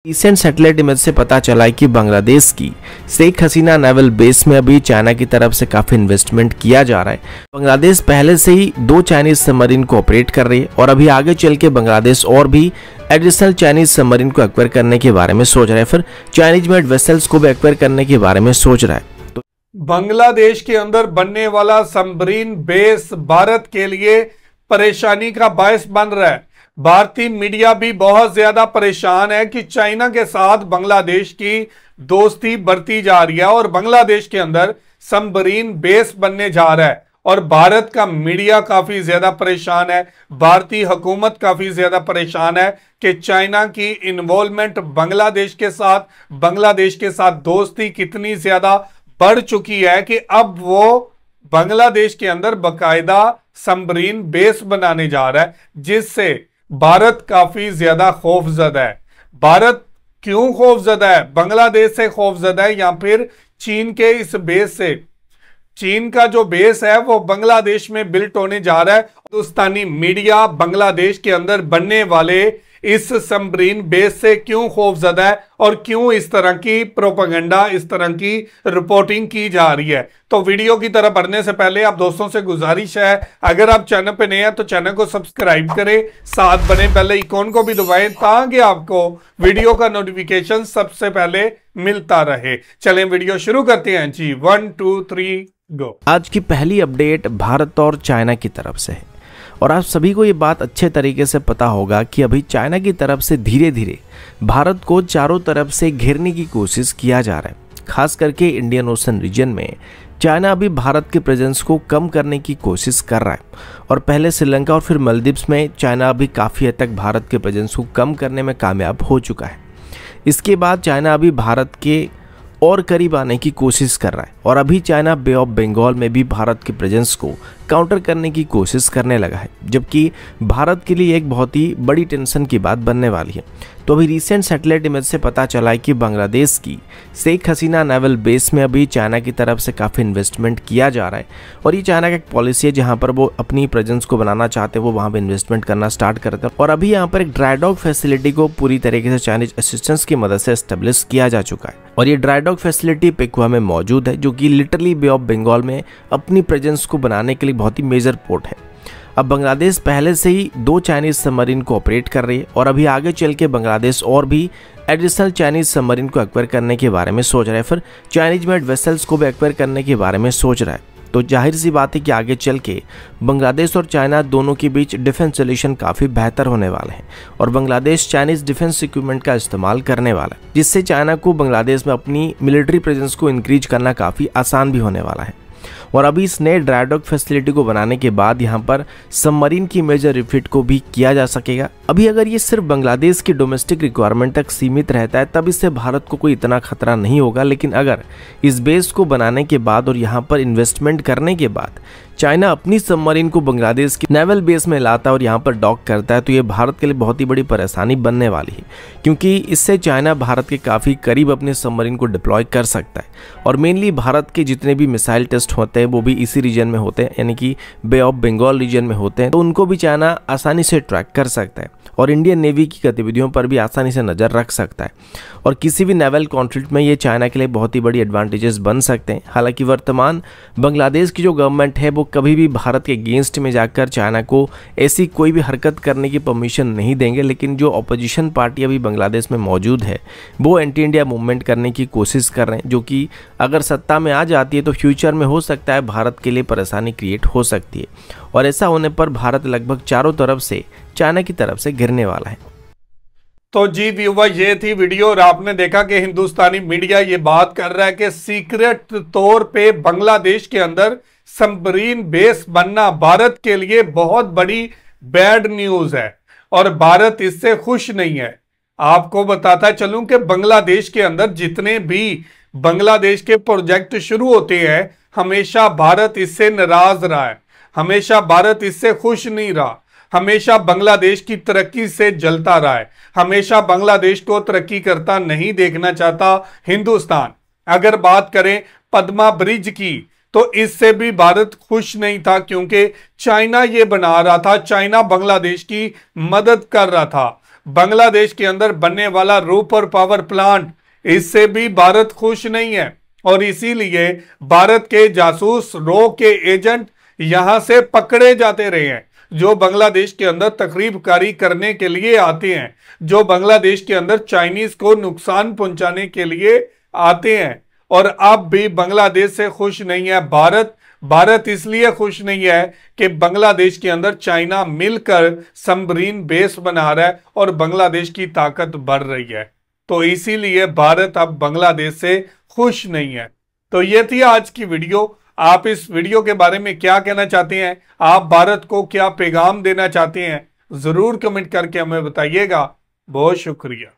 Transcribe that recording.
Recent satellite image से पता चला है कि बांग्लादेश की शेख हसीना नेवल बेस में अभी चाइना की तरफ से काफी इन्वेस्टमेंट किया जा रहा है। बांग्लादेश पहले से ही 2 चाइनीज सबमरीन को ऑपरेट कर रही है और अभी आगे चल के बांग्लादेश और भी एडिशनल चाइनीज सबमरीन को एक्वायर करने के बारे में सोच रहा है, फिर चाइनीज मेड वेसल्स को भी एक्वायर करने के बारे में सोच रहा है। तो बांग्लादेश के अंदर बनने वाला सबमरीन बेस भारत के लिए परेशानी का बायस बन रहा है। भारतीय मीडिया भी बहुत ज्यादा परेशान है कि चाइना के साथ बांग्लादेश की दोस्ती बढ़ती जा रही है और बांग्लादेश के अंदर सबमरीन बेस बनने जा रहा है और भारत का मीडिया काफी ज्यादा परेशान है, भारतीय हुकूमत काफी ज्यादा परेशान है कि चाइना की इन्वॉल्वमेंट बांग्लादेश के साथ दोस्ती कितनी ज्यादा बढ़ चुकी है कि अब वो बांग्लादेश के अंदर बाकायदा सबमरीन बेस बनाने जा रहा है, जिससे भारत काफी ज्यादा खौफजदा है। भारत क्यों खौफजदा है? बांग्लादेश से खौफजदा है या फिर चीन के इस बेस से? चीन का जो बेस है वो बांग्लादेश में बिल्ट होने जा रहा है। हिंदुस्तानी मीडिया बांग्लादेश के अंदर बनने वाले इस सबमरीन बेस से क्यों खौफजदा है और क्यों इस तरह की प्रोपेगेंडा, इस तरह की रिपोर्टिंग की जा रही है। तो वीडियो की तरफ बढ़ने से पहले आप दोस्तों से गुजारिश है, अगर आप चैनल पे नए हैं तो चैनल को सब्सक्राइब करें, साथ बने बेल आइकॉन को भी दबाएं ताकि आपको वीडियो का नोटिफिकेशन सबसे पहले मिलता रहे। चलें वीडियो शुरू करते हैं जी। 1 2 3 गो। आज की पहली अपडेट भारत और चाइना की तरफ से है और आप सभी को ये बात अच्छे तरीके से पता होगा कि अभी चाइना की तरफ से धीरे धीरे भारत को चारों तरफ से घेरने की कोशिश किया जा रहा है। खास करके इंडियन ओशन रीजन में चाइना अभी भारत के प्रेजेंस को कम करने की कोशिश कर रहा है और पहले श्रीलंका और फिर मालदीव्स में चाइना अभी काफ़ी हद तक भारत के प्रेजेंस को कम करने में कामयाब हो चुका है। इसके बाद चाइना अभी भारत के और करीब आने की कोशिश कर रहा है और अभी चाइना बे ऑफ बंगाल में भी भारत के प्रेजेंस को काउंटर करने की कोशिश करने लगा है, जबकि भारत के लिए एक बहुत ही बड़ी टेंशन की बात बनने वाली है। तो अभी रिसेंट सैटेलाइट इमेज से पता चला है कि बांग्लादेश की शेख हसीना नेवल बेस में अभी चाइना की तरफ से काफ़ी इन्वेस्टमेंट किया जा रहा है और ये चाइना का एक पॉलिसी है, जहाँ पर वो अपनी प्रेजेंस को बनाना चाहते हैं वो वहाँ पर इन्वेस्टमेंट करना स्टार्ट करते हैं। और अभी यहाँ पर एक ड्राई डॉक फैसिलिटी को पूरी तरीके से चाइनीज असिस्टेंस की मदद से एस्टेब्लिश किया जा चुका है और ये ड्राई डॉक फैसिलिटी पेकुआ में मौजूद है, जो कि लिटरली बे ऑफ बंगाल में अपनी प्रेजेंस को बनाने के लिए बहुत ही मेजर पोर्ट है। अब बांग्लादेश पहले से ही 2 चाइनीज सबमरीन को ऑपरेट कर रही है और अभी आगे चल के बांग्लादेश और भी एडिशनल चाइनीज सबमरीन को एक्वायर करने के बारे में सोच रहा है, फिर चाइनीज मेड वेसल्स को भी एक्वायर करने के बारे में सोच रहा है। तो जाहिर सी बात है कि आगे चल के बांग्लादेश और चाइना दोनों के बीच डिफेंस रिलेशन काफ़ी बेहतर होने वाले हैं और बांग्लादेश चाइनीज डिफेंस इक्विपमेंट का इस्तेमाल करने वाला है, जिससे चाइना को बांग्लादेश में अपनी मिलिट्री प्रेजेंस को इंक्रीज करना काफ़ी आसान भी होने वाला है। और अभी इस नए ड्राई डॉक फैसिलिटी को बनाने के बाद यहाँ पर सबमरीन की मेजर रिफिट को भी किया जा सकेगा। अभी अगर ये सिर्फ बांग्लादेश की डोमेस्टिक रिक्वायरमेंट तक सीमित रहता है तब इससे भारत को कोई इतना खतरा नहीं होगा, लेकिन अगर इस बेस को बनाने के बाद और यहाँ पर इन्वेस्टमेंट करने के बाद चाइना अपनी सबमरीन को बांग्लादेश की नेवल बेस में लाता है और यहाँ पर डॉक करता है तो ये भारत के लिए बहुत ही बड़ी परेशानी बनने वाली है, क्योंकि इससे चाइना भारत के काफ़ी करीब अपने सबमरीन को डिप्लॉय कर सकता है और मेनली भारत के जितने भी मिसाइल टेस्ट होते हैं वो भी इसी रीजन में होते हैं, यानी कि बे ऑफ बंगाल रीजन में होते हैं, तो उनको भी चाइना आसानी से ट्रैक कर सकता है और इंडियन नेवी की गतिविधियों पर भी आसानी से नज़र रख सकता है और किसी भी नेवल कॉन्फ्लिक्ट में ये चाइना के लिए बहुत ही बड़ी एडवांटेजेस बन सकते हैं। हालांकि वर्तमान बांग्लादेश की जो गवर्नमेंट है वो कभी भी भारत के अगेंस्ट में जाकर चाइना को ऐसी कोई भी हरकत करने की परमिशन नहीं देंगे, लेकिन जो अपोजिशन पार्टी अभी बांग्लादेश में मौजूद है वो एंटी इंडिया मूवमेंट करने की कोशिश कर रहे हैं, जो कि अगर सत्ता में आ जाती है तो फ्यूचर में हो सकता है भारत के लिए परेशानी क्रिएट हो सकती है और ऐसा होने पर भारत लगभग चारों तरफ से चाइना की तरफ से घिरने वाला है। तो जी व्यूअर, ये थी वीडियो और आपने देखा कि हिंदुस्तानी मीडिया ये बात कर रहा है कि सीक्रेट तौर पे बांग्लादेश के अंदर सबमरीन बेस बनना भारत के लिए बहुत बड़ी बैड न्यूज है और भारत इससे खुश नहीं है। आपको बताता चलूं कि बांग्लादेश के अंदर जितने भी बांग्लादेश के प्रोजेक्ट शुरू होते हैं हमेशा भारत इससे नाराज रहा है, हमेशा भारत इससे खुश नहीं रहा, हमेशा बांग्लादेश की तरक्की से जलता रहा है, हमेशा बांग्लादेश को तरक्की करता नहीं देखना चाहता हिंदुस्तान। अगर बात करें पद्मा ब्रिज की तो इससे भी भारत खुश नहीं था, क्योंकि चाइना ये बना रहा था, चाइना बांग्लादेश की मदद कर रहा था। बांग्लादेश के अंदर बनने वाला रूपर पावर प्लांट, इससे भी भारत खुश नहीं है और इसीलिए भारत के जासूस रो के एजेंट यहां से पकड़े जाते रहे हैं, जो बांग्लादेश के अंदर तकरीबकारी करने के लिए आते हैं, जो बांग्लादेश के अंदर चाइनीज को नुकसान पहुंचाने के लिए आते हैं। और अब भी बांग्लादेश से खुश नहीं है भारत इसलिए खुश नहीं है कि बांग्लादेश के अंदर चाइना मिलकर सबमरीन बेस बना रहा है और बांग्लादेश की ताकत बढ़ रही है, तो इसीलिए भारत अब बांग्लादेश से खुश नहीं है। तो ये थी आज की वीडियो। आप इस वीडियो के बारे में क्या कहना चाहते हैं? आप भारत को क्या पैगाम देना चाहते हैं? जरूर कमेंट करके हमें बताइएगा। बहुत शुक्रिया।